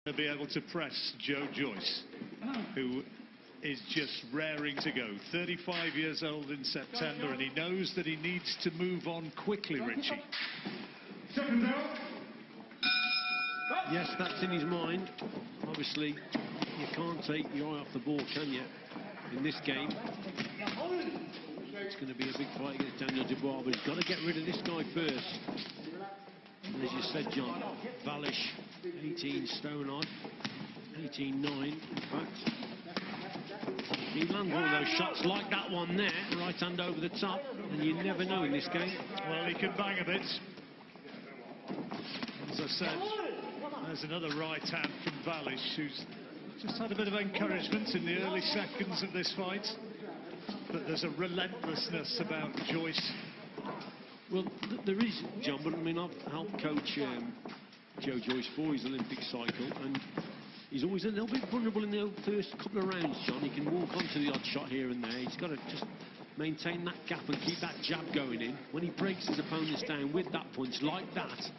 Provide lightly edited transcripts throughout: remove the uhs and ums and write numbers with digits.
to be able to press Joyce, who is just raring to go. 35 years old in September, and he knows that he needs to move on quickly, Richie. Yes, that's in his mind. Obviously, you can't take your eye off the ball, can you, in this game? It's going to be a big fight against Daniel Dubois, but he's got to get rid of this guy first. And as you said, John, Wallisch, 18 stone odd, 18-9, in fact. He lands one of those shots like that one there, right hand over the top, and you never know in this game. Well, he can bang a bit. As I said, there's another right hand from Wallisch, who's just had a bit of encouragement in the early seconds of this fight. But there's a relentlessness about Joyce. Well, there is, John, but I mean, I've helped coach Joyce for his Olympic cycle, and he's always a little bit vulnerable in the first couple of rounds, John. He can walk onto the odd shot here and there. He's got to just maintain that gap and keep that jab going in. When he breaks his opponents down with that punch like that,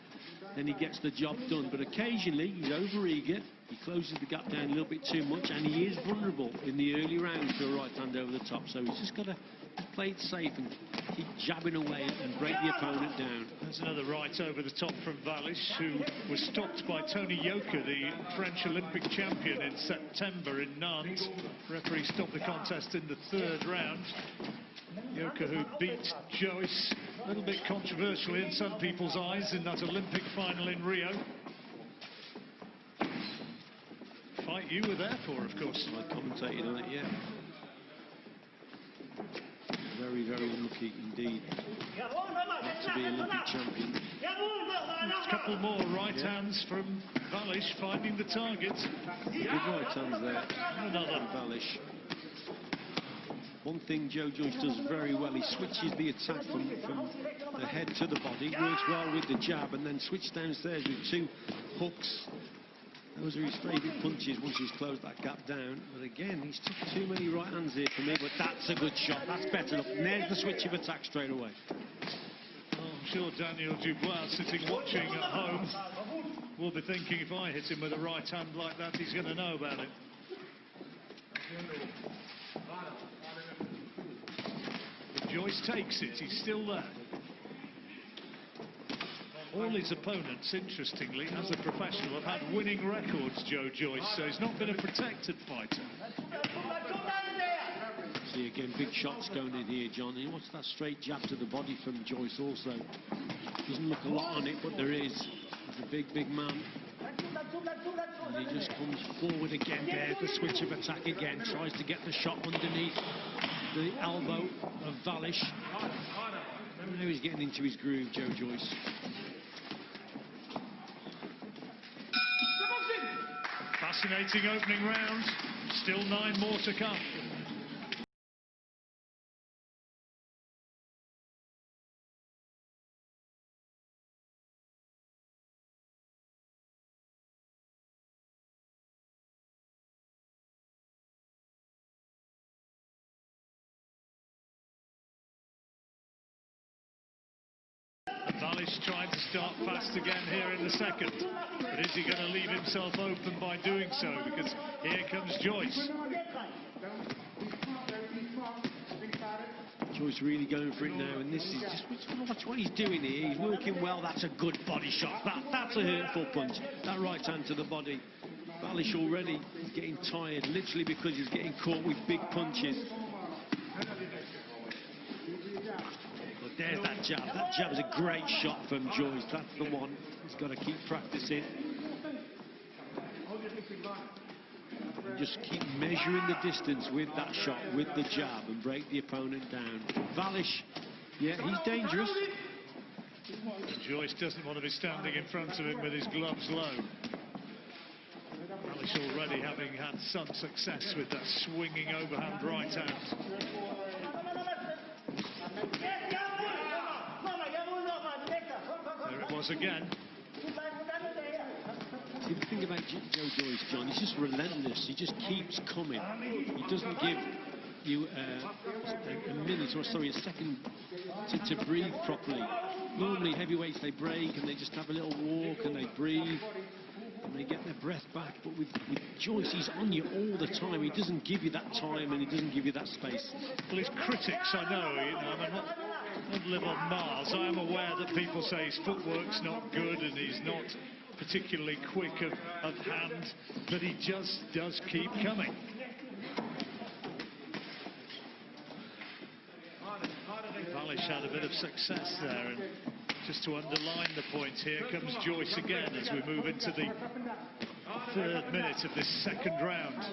then he gets the job done. But occasionally, he's over-eager. He closes the gap down a little bit too much, and he is vulnerable in the early rounds to a right hand over the top. So he's just got to play it safe and keep jabbing away and break the opponent down. There's another right over the top from Wallisch, who was stopped by Tony Yoka, the French Olympic champion, in September in Nantes. Referee stopped the contest in the third round. Yoka, who beat Joyce a little bit controversially in some people's eyes in that Olympic final in Rio. Fight you were there for, of course. I commentated on it, yeah. Very, very unlucky indeed not to be Olympic champion. A couple more right hands from Wallisch, finding the target. Good right hands there. Another. Wallisch. One thing Joyce does very well, he switches the attack from the head to the body, works well with the jab, and then switches downstairs with two hooks. Those are his favourite punches once he's closed that gap down. But again, he's took too many right hands here for me, but that's a good shot. That's better. Look, there's the switch of attack straight away. Oh, I'm sure Daniel Dubois, sitting watching at home, will be thinking, if I hit him with a right hand like that, he's going to know about it. But Joyce takes it. He's still there. All his opponents, interestingly, as a professional, have had winning records, Joyce, so he's not been a protected fighter. See, again, big shots going in here, John. He wants that straight jab to the body from Joyce also. Doesn't look a lot on it, but there is. He's a big, big man. And he just comes forward again. There's the switch of attack again. Tries to get the shot underneath the elbow of Wallisch. Now he's getting into his groove, Joyce. Fascinating opening round. Still 9 more to come. Wallisch trying to start fast again here in the second. But is he going to leave himself open by doing so? Because here comes Joyce. Joyce really going for it now, and this is just watch what he's doing here. He's working well. That's a good body shot. That's a hurtful punch. That right hand to the body. Wallisch already is getting tired, literally because he's getting caught with big punches. There's that jab. That jab is a great shot from Joyce. That's the one. He's got to keep practicing. And just keep measuring the distance with that shot, with the jab, and break the opponent down. Wallisch, yeah, he's dangerous. Joyce doesn't want to be standing in front of him with his gloves low. Wallisch already having had some success with that swinging overhand right hand. There it was again. See, the thing about Joyce, John, he's just relentless. He just keeps coming. He doesn't give you a minute, or sorry, a second to breathe properly. Normally heavyweights, they break and they just have a little walk and they breathe. and they get their breath back. But with Joyce, he's on you all the time. He doesn't give you that time, and he doesn't give you that space. Well, his critics, I know, I don't live on Mars. I am aware that people say his footwork's not good and he's not particularly quick of hand, but he just does keep coming. Wallisch had a bit of success there, and just to underline the point, here comes Joyce again as we move into the 3rd minute of this 2nd round.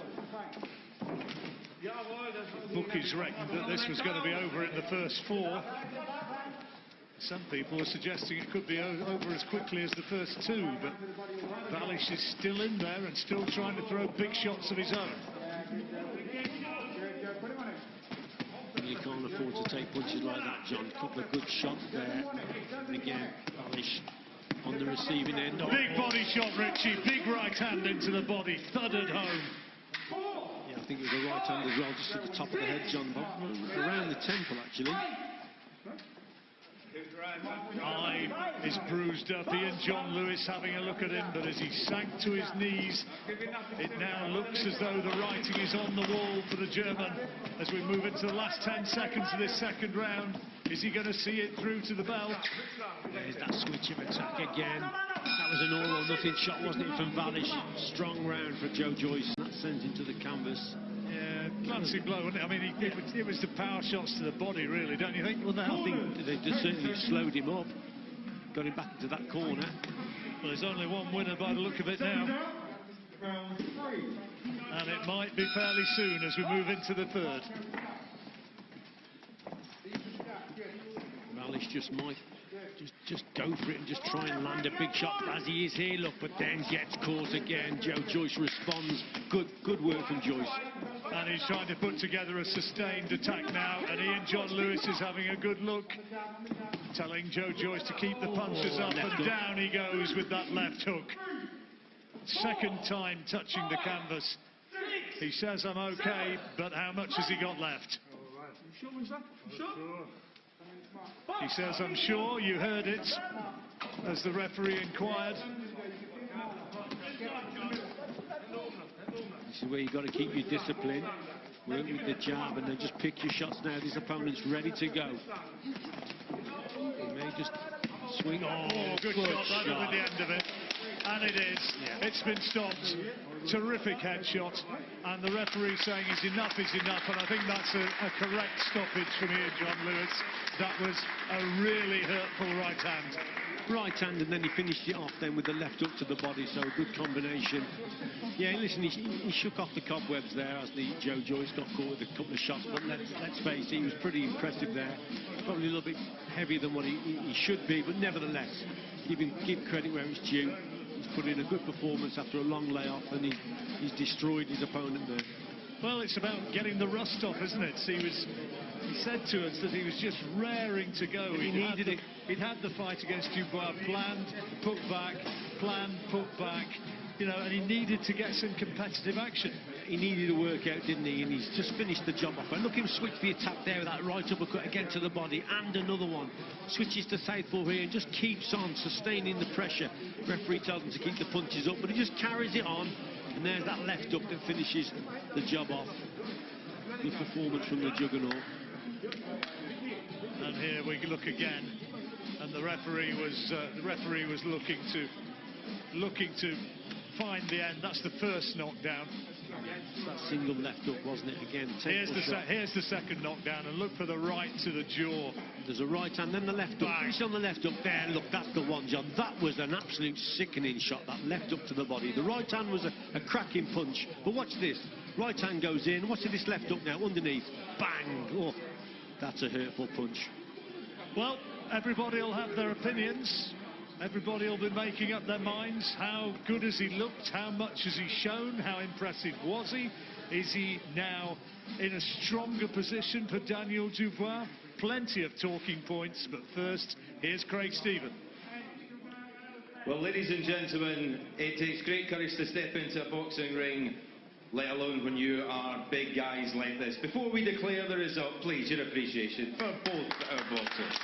Bookies reckoned that this was going to be over in the first 4. Some people are suggesting it could be over as quickly as the first 2, but Wallisch is still in there and still trying to throw big shots of his own. You can't afford to take punches like that, John. A couple of good shots there. And again, Wallisch on the receiving end. Big body shot, Richie. Big right hand into the body. Thudded home. Yeah, I think it was a right hand as well, just at the top of the head, John. Around the temple, actually. Eye is bruised up. Ian John Lewis having a look at him, but as he sank to his knees, it now looks as though the writing is on the wall for the German as we move into the last 10 seconds of this 2nd round. Is he going to see it through to the bell? There's that switch of attack again. That was an all or nothing shot, wasn't it, from Wallisch? Strong round for Joe Joyce. That sent him to the canvas. Yeah, fancy blow, wasn't it? I mean, it was the power shots to the body, really, don't you think? Well, I think they just certainly slowed him up, got him back into that corner. Well, there's only one winner by the look of it now. And it might be fairly soon as we move into the 3rd. Wallisch just might just go for it and just try and land a big shot as he is here, look, but then gets caught again. Joe Joyce responds. Good work from Joyce. And he's trying to put together a sustained attack now, and Ian John Lewis is having a good look, telling Joe Joyce to keep the punches up, and down he goes with that left hook. 2nd time touching the canvas. He says, I'm okay, but how much has he got left? He says, I'm sure. You heard it as the referee inquired. This is where you've got to keep your discipline, work with the jab, and then just pick your shots now. This opponent's ready to go. He may just swing. Oh, good shot right at the end of it. And it is. Yeah. It's been stopped. Terrific headshot. And the referee saying enough is enough. And I think that's a correct stoppage from Ian John Lewis. That was a really hurtful right hand. Right hand, and then he finished it off then with the left hook to the body, so a good combination. Yeah, listen, he shook off the cobwebs there as the Joe Joyce got caught with a couple of shots, but let's face it, he was pretty impressive there. Probably a little bit heavier than what he should be, but nevertheless, give credit where it's due. He's put in a good performance after a long layoff, and he's destroyed his opponent there. Well, it's about getting the rust off, isn't it? He said to us that he was just raring to go. He needed it. He'd had the fight against Dubois, planned, put back, planned, put back, you know, and he needed to get some competitive action. He needed a workout, didn't he? And he's just finished the job off. And look him switch the attack there with that right uppercut again to the body, and another one. Switches to southpaw here and just keeps on sustaining the pressure. Referee tells him to keep the punches up, but he just carries it on. And there's that left hook that finishes the job off. Good performance from the Juggernaut. And here we look again, and the referee was looking to find the end. That's the first knockdown. That single left hook, wasn't it? Again, here's the 2nd knockdown, and look for the right to the jaw. There's a right hand, then the left hook. Finish on the left hook there. Look, that's the one, John. That was an absolute sickening shot. That left hook to the body. The right hand was a cracking punch. But watch this. Right hand goes in. Watch this left hook now underneath. Bang! Oh, that's a hurtful punch. Well, everybody will have their opinions. Everybody will be making up their minds. How good has he looked? How much has he shown? How impressive was he? Is he now in a stronger position for Daniel Dubois? Plenty of talking points, but first, here's Craig Stephen. Well, ladies and gentlemen, it takes great courage to step into a boxing ring, let alone when you are big guys like this. Before we declare the result, please, your appreciation for both our boxers.